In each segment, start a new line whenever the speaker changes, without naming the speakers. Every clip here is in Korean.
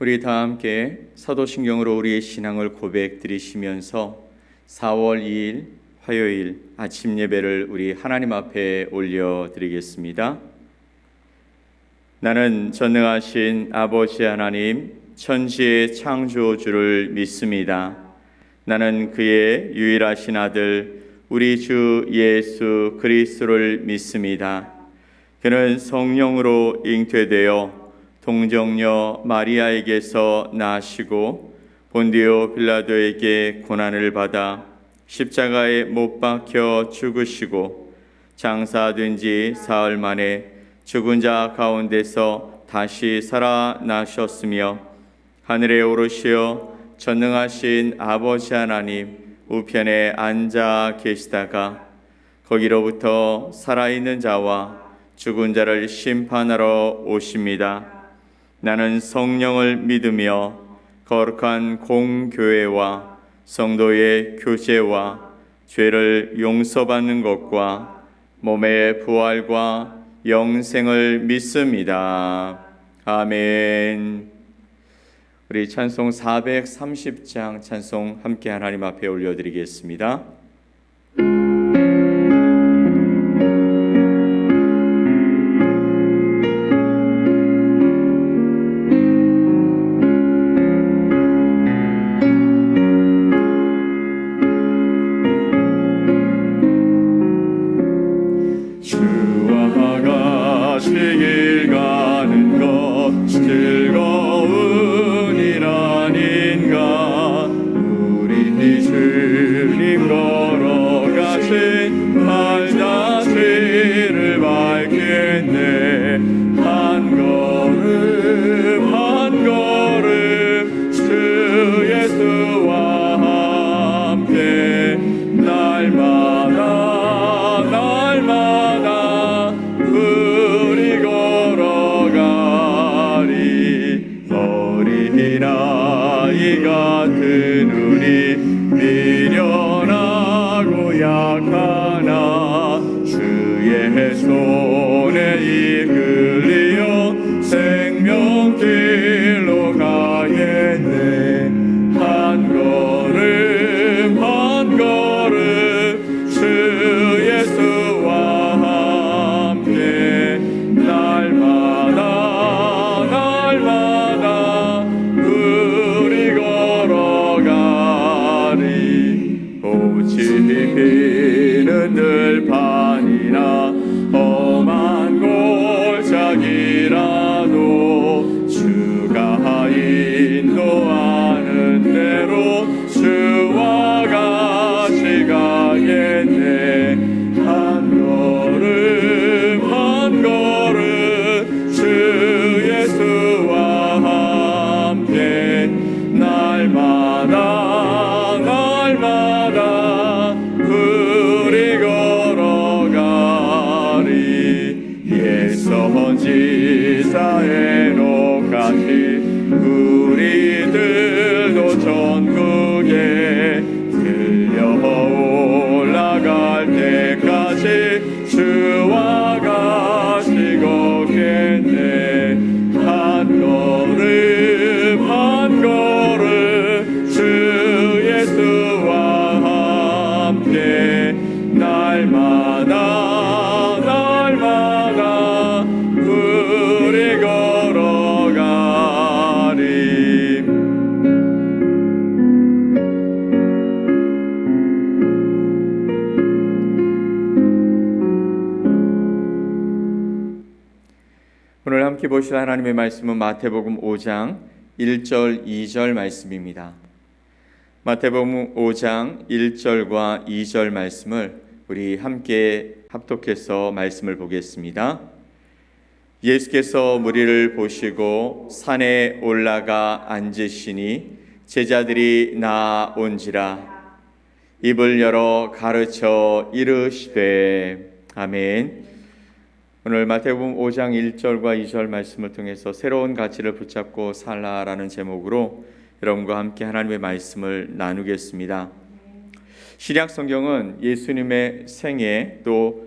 우리 다 함께 사도신경으로 우리의 신앙을 고백드리시면서 4월 2일 화요일 아침 예배를 우리 하나님 앞에 올려드리겠습니다. 나는 전능하신 아버지 하나님 천지의 창조주를 믿습니다. 나는 그의 유일하신 아들 우리 주 예수 그리스도를 믿습니다. 그는 성령으로 잉태되어 동정녀 마리아에게서 나시고 본디오 빌라도에게 고난을 받아 십자가에 못 박혀 죽으시고 장사된 지 사흘 만에 죽은 자 가운데서 다시 살아나셨으며 하늘에 오르시어 전능하신 아버지 하나님 우편에 앉아 계시다가 거기로부터 살아있는 자와 죽은 자를 심판하러 오십니다. 나는 성령을 믿으며 거룩한 공교회와 성도의 교제와 죄를 용서받는 것과 몸의 부활과 영생을 믿습니다. 아멘. 우리 찬송 430장 찬송 함께 하나님 앞에 올려드리겠습니다. 오늘 함께 보실 하나님의 말씀은 마태복음 5장 1절 2절 말씀입니다. 마태복음 5장 1절과 2절 말씀을 우리 함께 합독해서 말씀을 보겠습니다. 예수께서 무리를 보시고 산에 올라가 앉으시니 제자들이 나온지라 입을 열어 가르쳐 이르시되 아멘. 오늘 마태복음 5장 1절과 2절 말씀을 통해서 새로운 가치를 붙잡고 살라라는 제목으로 여러분과 함께 하나님의 말씀을 나누겠습니다. 신약 성경은 예수님의 생애 또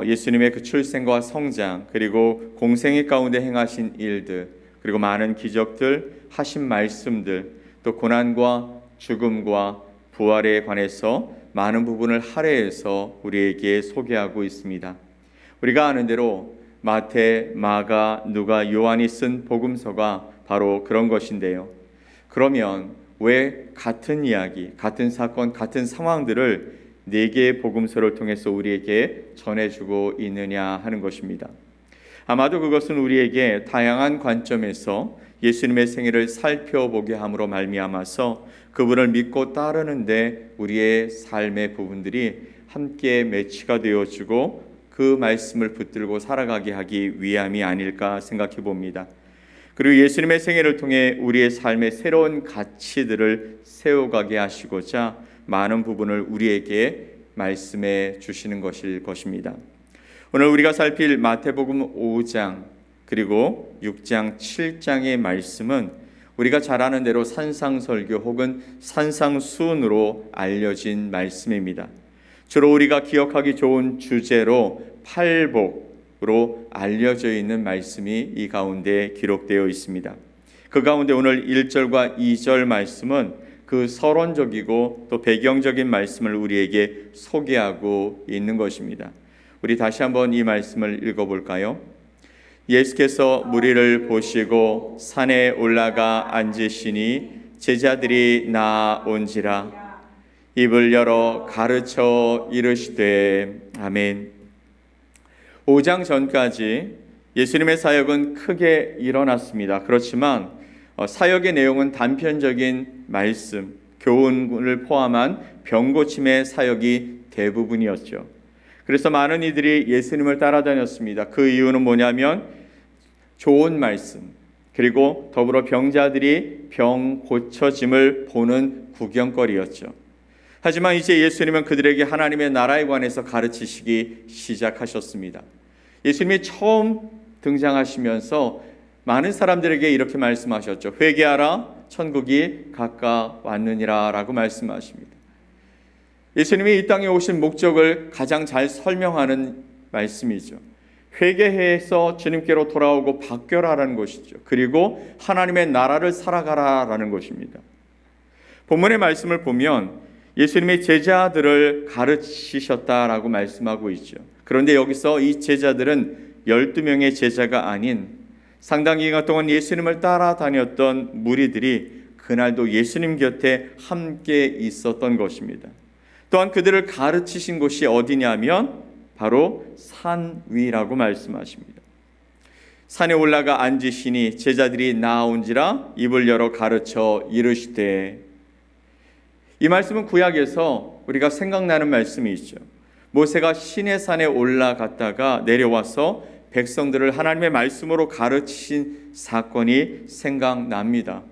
예수님의 그 출생과 성장 그리고 공생애 가운데 행하신 일들 그리고 많은 기적들, 하신 말씀들, 또 고난과 죽음과 부활에 관해서 많은 부분을 할애해서 우리에게 소개하고 있습니다. 우리가 아는 대로 마태, 마가, 누가, 요한이 쓴 복음서가 바로 그런 것인데요. 그러면 왜 같은 이야기, 같은 사건, 같은 상황들을 4개의 복음서를 통해서 우리에게 전해주고 있느냐 하는 것입니다. 아마도 그것은 우리에게 다양한 관점에서 예수님의 생애를 살펴보게 함으로 말미암아서 그분을 믿고 따르는데 우리의 삶의 부분들이 함께 매치가 되어주고 그 말씀을 붙들고 살아가게 하기 위함이 아닐까 생각해 봅니다. 그리고 예수님의 생애를 통해 우리의 삶의 새로운 가치들을 세워가게 하시고자 많은 부분을 우리에게 말씀해 주시는 것일 것입니다. 오늘 우리가 살필 마태복음 5장 그리고 6장 7장의 말씀은 우리가 잘 아는 대로 산상설교 혹은 산상수훈으로 알려진 말씀입니다. 주로 우리가 기억하기 좋은 주제로 팔복으로 알려져 있는 말씀이 이 가운데 기록되어 있습니다. 그 가운데 오늘 1절과 2절 말씀은 그 서론적이고 또 배경적인 말씀을 우리에게 소개하고 있는 것입니다. 우리 다시 한번 이 말씀을 읽어볼까요? 예수께서 무리를 보시고 산에 올라가 앉으시니 제자들이 나온지라 입을 열어 가르쳐 이르시되 아멘. 5장 전까지 예수님의 사역은 크게 일어났습니다. 그렇지만 사역의 내용은 단편적인 말씀, 교훈을 포함한 병고침의 사역이 대부분이었죠. 그래서 많은 이들이 예수님을 따라다녔습니다. 그 이유는 뭐냐면 좋은 말씀, 그리고 더불어 병자들이 병 고쳐짐을 보는 구경거리였죠. 하지만 이제 예수님은 그들에게 하나님의 나라에 관해서 가르치시기 시작하셨습니다. 예수님이 처음 등장하시면서 많은 사람들에게 이렇게 말씀하셨죠. 회개하라, 천국이 가까웠느니라 라고 말씀하십니다. 예수님이 이 땅에 오신 목적을 가장 잘 설명하는 말씀이죠. 회개해서 주님께로 돌아오고 바뀌어라라는 것이죠. 그리고 하나님의 나라를 살아가라라는 것입니다. 본문의 말씀을 보면 예수님이 제자들을 가르치셨다라고 말씀하고 있죠. 그런데 여기서 이 제자들은 12명의 제자가 아닌 상당 기간 동안 예수님을 따라다녔던 무리들이 그날도 예수님 곁에 함께 있었던 것입니다. 또한 그들을 가르치신 곳이 어디냐면 바로 산 위라고 말씀하십니다. 산에 올라가 앉으시니 제자들이 나온지라 입을 열어 가르쳐 이르시되. 이 말씀은 구약에서 우리가 생각나는 말씀이 있죠. 모세가 시내산에 올라갔다가 내려와서 백성들을 하나님의 말씀으로 가르치신 사건이 생각납니다.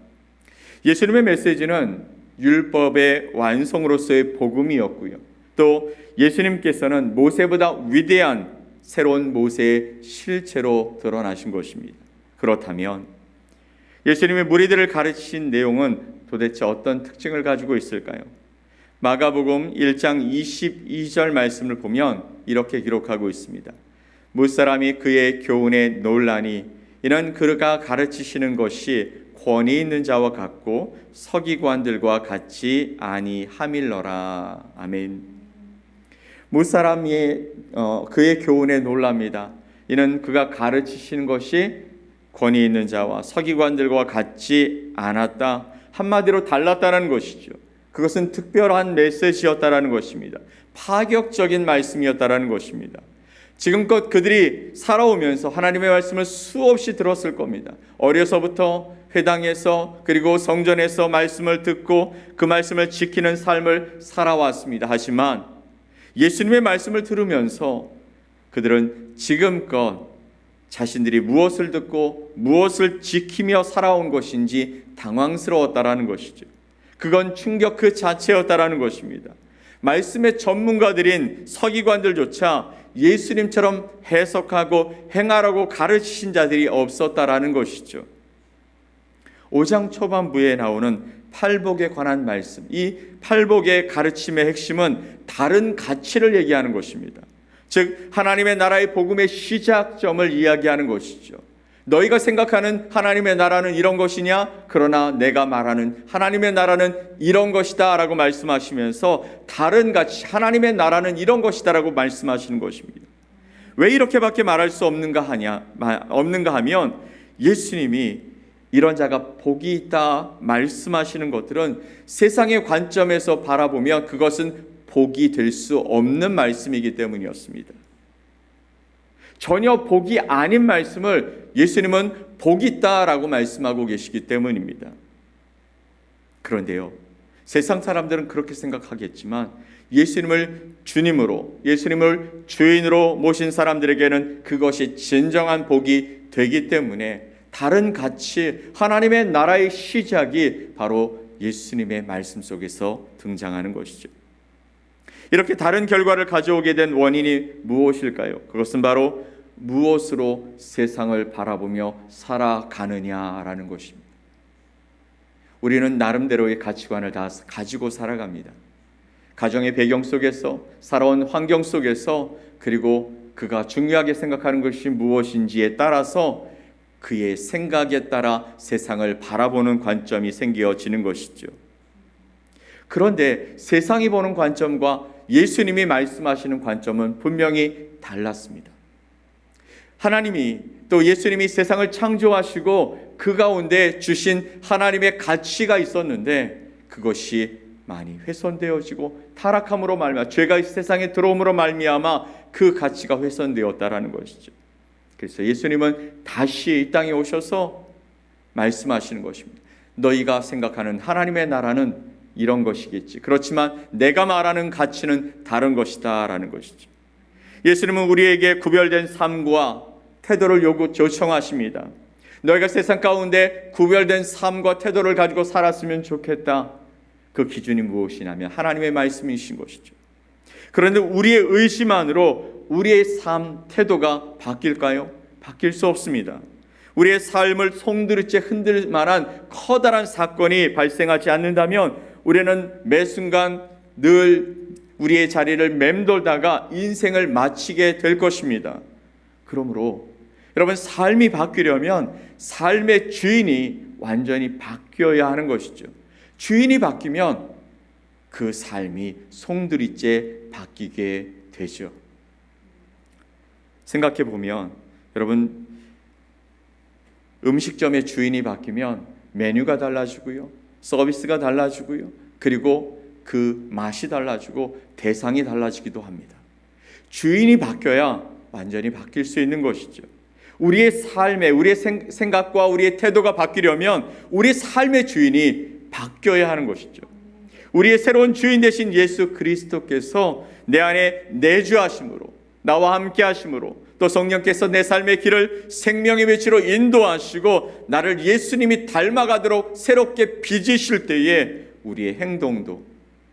예수님의 메시지는 율법의 완성으로서의 복음이었고요. 또 예수님께서는 모세보다 위대한 새로운 모세의 실체로 드러나신 것입니다. 그렇다면 예수님의 무리들을 가르치신 내용은 도대체 어떤 특징을 가지고 있을까요? 마가복음 1장 22절 말씀을 보면 이렇게 기록하고 있습니다. 무사람이 그의 교훈에 놀라니 이는 그가 가르치시는 것이 권위 있는 자와 같고 서기관들과 같이 아니함일러라. 아멘. 무사람이 그의 교훈에 놀랍니다. 이는 그가 가르치시는 것이 권위 있는 자와 서기관들과 같지 않았다. 한마디로 달랐다는 것이죠. 그것은 특별한 메시지였다라는 것입니다. 파격적인 말씀이었다라는 것입니다. 지금껏 그들이 살아오면서 하나님의 말씀을 수없이 들었을 겁니다. 어려서부터 회당에서 그리고 성전에서 말씀을 듣고 그 말씀을 지키는 삶을 살아왔습니다. 하지만 예수님의 말씀을 들으면서 그들은 지금껏 자신들이 무엇을 듣고 무엇을 지키며 살아온 것인지 당황스러웠다라는 것이죠. 그건 충격 그 자체였다라는 것입니다. 말씀의 전문가들인 서기관들조차 예수님처럼 해석하고 행하라고 가르치신 자들이 없었다라는 것이죠. 5장 초반부에 나오는 팔복에 관한 말씀, 이 팔복의 가르침의 핵심은 다른 가치를 얘기하는 것입니다. 즉 하나님의 나라의 복음의 시작점을 이야기하는 것이죠. 너희가 생각하는 하나님의 나라는 이런 것이냐? 그러나 내가 말하는 하나님의 나라는 이런 것이다 라고 말씀하시면서 다른 가치, 하나님의 나라는 이런 것이다 라고 말씀하시는 것입니다. 왜 이렇게밖에 말할 수 없는가 하면 예수님이 이런 자가 복이 있다 말씀하시는 것들은 세상의 관점에서 바라보면 그것은 복이 될 수 없는 말씀이기 때문이었습니다. 전혀 복이 아닌 말씀을 예수님은 복이 있다라고 말씀하고 계시기 때문입니다. 그런데요, 세상 사람들은 그렇게 생각하겠지만 예수님을 주님으로, 예수님을 주인으로 모신 사람들에게는 그것이 진정한 복이 되기 때문에 다른 가치, 하나님의 나라의 시작이 바로 예수님의 말씀 속에서 등장하는 것이죠. 이렇게 다른 결과를 가져오게 된 원인이 무엇일까요? 그것은 바로 무엇으로 세상을 바라보며 살아가느냐라는 것입니다. 우리는 나름대로의 가치관을 다 가지고 살아갑니다. 가정의 배경 속에서, 살아온 환경 속에서, 그리고 그가 중요하게 생각하는 것이 무엇인지에 따라서 그의 생각에 따라 세상을 바라보는 관점이 생겨지는 것이죠. 그런데 세상이 보는 관점과 예수님이 말씀하시는 관점은 분명히 달랐습니다. 하나님이 또 예수님이 세상을 창조하시고 그 가운데 주신 하나님의 가치가 있었는데 그것이 많이 훼손되어지고 타락함으로 말미암아, 죄가 세상에 들어옴으로 말미암아 그 가치가 훼손되었다라는 것이죠. 그래서 예수님은 다시 이 땅에 오셔서 말씀하시는 것입니다. 너희가 생각하는 하나님의 나라는 이런 것이겠지. 그렇지만 내가 말하는 가치는 다른 것이다 라는 것이죠. 예수님은 우리에게 구별된 삶과 태도를 요청하십니다. 너희가 세상 가운데 구별된 삶과 태도를 가지고 살았으면 좋겠다. 그 기준이 무엇이냐면 하나님의 말씀이신 것이죠. 그런데 우리의 의심만으로 우리의 삶, 태도가 바뀔까요? 바뀔 수 없습니다. 우리의 삶을 송두리째 흔들 만한 커다란 사건이 발생하지 않는다면 우리는 매 순간 늘 우리의 자리를 맴돌다가 인생을 마치게 될 것입니다. 그러므로 여러분, 삶이 바뀌려면 삶의 주인이 완전히 바뀌어야 하는 것이죠. 주인이 바뀌면 그 삶이 송두리째 바뀌게 되죠. 생각해 보면 여러분, 음식점의 주인이 바뀌면 메뉴가 달라지고요, 서비스가 달라지고요, 그리고 그 맛이 달라지고 대상이 달라지기도 합니다. 주인이 바뀌어야 완전히 바뀔 수 있는 것이죠. 우리의 삶에, 우리의 생각과 우리의 태도가 바뀌려면 우리의 삶의 주인이 바뀌어야 하는 것이죠. 우리의 새로운 주인 되신 예수 그리스도께서 내 안에 내주하심으로, 나와 함께 하심으로, 또 성령께서 내 삶의 길을 생명의 빛으로 인도하시고 나를 예수님이 닮아가도록 새롭게 빚으실 때에 우리의 행동도,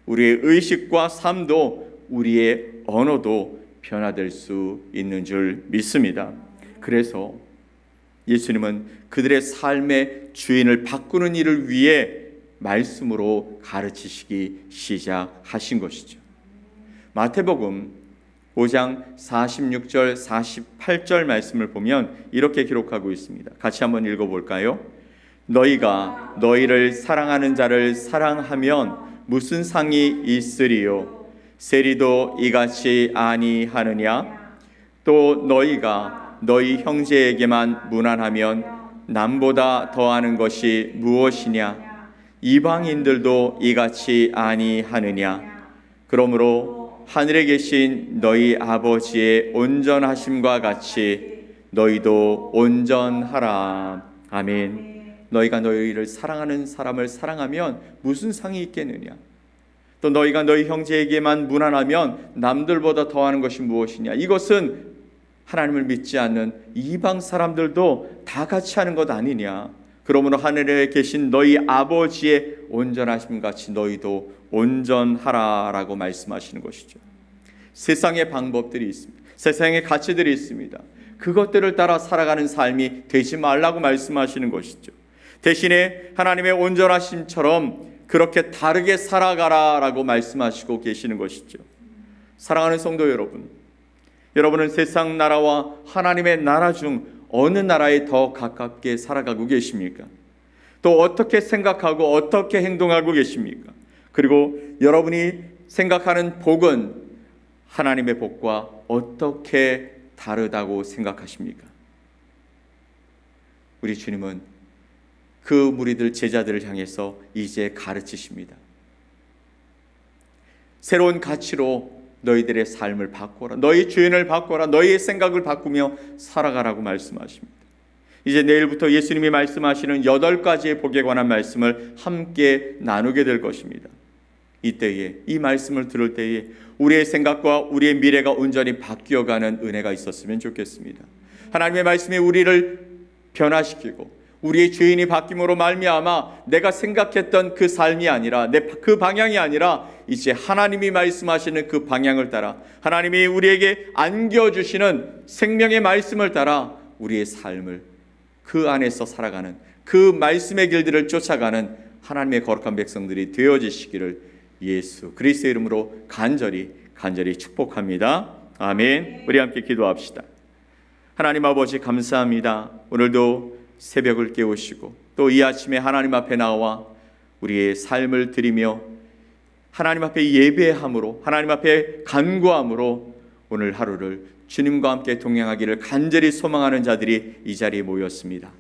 우리의 의식과 삶도, 우리의 언어도 변화될 수 있는 줄 믿습니다. 그래서 예수님은 그들의 삶의 주인을 바꾸는 일을 위해 말씀으로 가르치시기 시작하신 것이죠. 마태복음 5장 46절 48절 말씀을 보면 이렇게 기록하고 있습니다. 같이 한번 읽어볼까요? 너희가 너희를 사랑하는 자를 사랑하면 무슨 상이 있으리요? 세리도 이같이 아니하느냐? 또 너희가 너희 형제에게만 무난하면 남보다 더하는 것이 무엇이냐? 이방인들도 이같이 아니하느냐? 그러므로 하늘에 계신 너희 아버지의 온전하심과 같이 너희도 온전하라. 아멘. 너희가 너희를 사랑하는 사람을 사랑하면 무슨 상이 있겠느냐? 또 너희가 너희 형제에게만 무난하면 남들보다 더하는 것이 무엇이냐? 이것은 하나님을 믿지 않는 이방 사람들도 다 같이 하는 것 아니냐? 그러므로 하늘에 계신 너희 아버지의 온전하심 같이 너희도 온전하라라고 말씀하시는 것이죠. 세상의 방법들이 있습니다. 세상의 가치들이 있습니다. 그것들을 따라 살아가는 삶이 되지 말라고 말씀하시는 것이죠. 대신에 하나님의 온전하심처럼 그렇게 다르게 살아가라라고 말씀하시고 계시는 것이죠. 사랑하는 성도 여러분, 여러분은 세상 나라와 하나님의 나라 중 어느 나라에 더 가깝게 살아가고 계십니까? 또 어떻게 생각하고 어떻게 행동하고 계십니까? 그리고 여러분이 생각하는 복은 하나님의 복과 어떻게 다르다고 생각하십니까? 우리 주님은 그 무리들 제자들을 향해서 이제 가르치십니다. 새로운 가치로 너희들의 삶을 바꿔라. 너희 주인을 바꿔라. 너희의 생각을 바꾸며 살아가라고 말씀하십니다. 이제 내일부터 예수님이 말씀하시는 8가지의 복에 관한 말씀을 함께 나누게 될 것입니다. 이때에, 이 말씀을 들을 때에 우리의 생각과 우리의 미래가 온전히 바뀌어가는 은혜가 있었으면 좋겠습니다. 하나님의 말씀이 우리를 변화시키고 우리의 주인이 바뀜으로 말미암아 내가 생각했던 그 삶이 아니라 그 방향이 아니라 이제 하나님이 말씀하시는 그 방향을 따라 하나님이 우리에게 안겨주시는 생명의 말씀을 따라 우리의 삶을 그 안에서 살아가는 그 말씀의 길들을 쫓아가는 하나님의 거룩한 백성들이 되어지시기를 예수 그리스도의 이름으로 간절히 축복합니다. 아멘. 우리 함께 기도합시다. 하나님 아버지 감사합니다. 오늘도 새벽을 깨우시고 또 이 아침에 하나님 앞에 나와 우리의 삶을 드리며 하나님 앞에 예배함으로 하나님 앞에 간구함으로 오늘 하루를 주님과 함께 동행하기를 간절히 소망하는 자들이 이 자리에 모였습니다.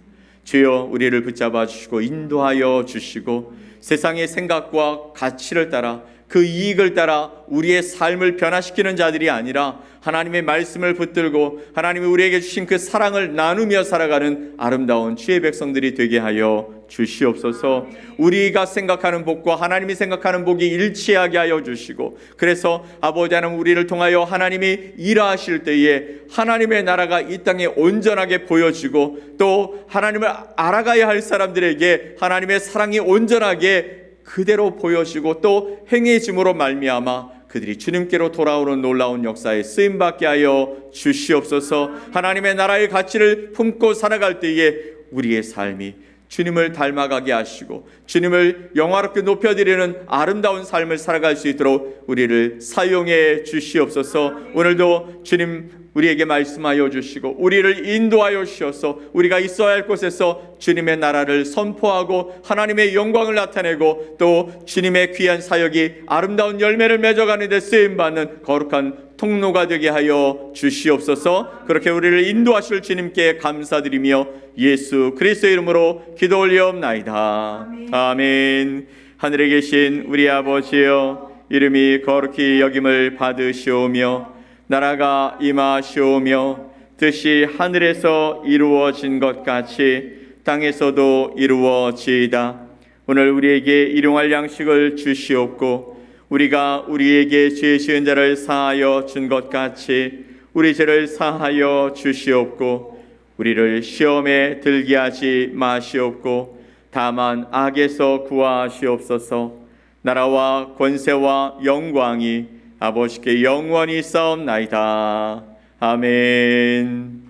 주여 우리를 붙잡아 주시고 인도하여 주시고 세상의 생각과 가치를 따라 그 이익을 따라 우리의 삶을 변화시키는 자들이 아니라 하나님의 말씀을 붙들고 하나님이 우리에게 주신 그 사랑을 나누며 살아가는 아름다운 주의 백성들이 되게 하여 주시옵소서. 우리가 생각하는 복과 하나님이 생각하는 복이 일치하게 하여 주시고 그래서 아버지 하나님 우리를 통하여 하나님이 일하실 때에 하나님의 나라가 이 땅에 온전하게 보여지고 또 하나님을 알아가야 할 사람들에게 하나님의 사랑이 온전하게 그대로 보여지고 또 행해짐으로 말미암아 그들이 주님께로 돌아오는 놀라운 역사에 쓰임받게 하여 주시옵소서. 하나님의 나라의 가치를 품고 살아갈 때에 우리의 삶이 주님을 닮아가게 하시고 주님을 영화롭게 높여드리는 아름다운 삶을 살아갈 수 있도록 우리를 사용해 주시옵소서. 오늘도 주님 우리에게 말씀하여 주시고 우리를 인도하여 주셔서 우리가 있어야 할 곳에서 주님의 나라를 선포하고 하나님의 영광을 나타내고 또 주님의 귀한 사역이 아름다운 열매를 맺어가는 데 쓰임받는 거룩한 통로가 되게 하여 주시옵소서. 그렇게 우리를 인도하실 주님께 감사드리며 예수 그리스도의 이름으로 기도 올리옵나이다. 아멘. 하늘에 계신 우리 아버지여 이름이 거룩히 여김을 받으시오며 나라가 임하시오며 뜻이 하늘에서 이루어진 것 같이 땅에서도 이루어지이다. 오늘 우리에게 일용할 양식을 주시옵고 우리가 우리에게 죄 지은 자를 사하여 준 것 같이 우리 죄를 사하여 주시옵고 우리를 시험에 들게 하지 마시옵고 다만 악에서 구하시옵소서. 나라와 권세와 영광이 아버지께 영원히 싸움나이다. 아멘.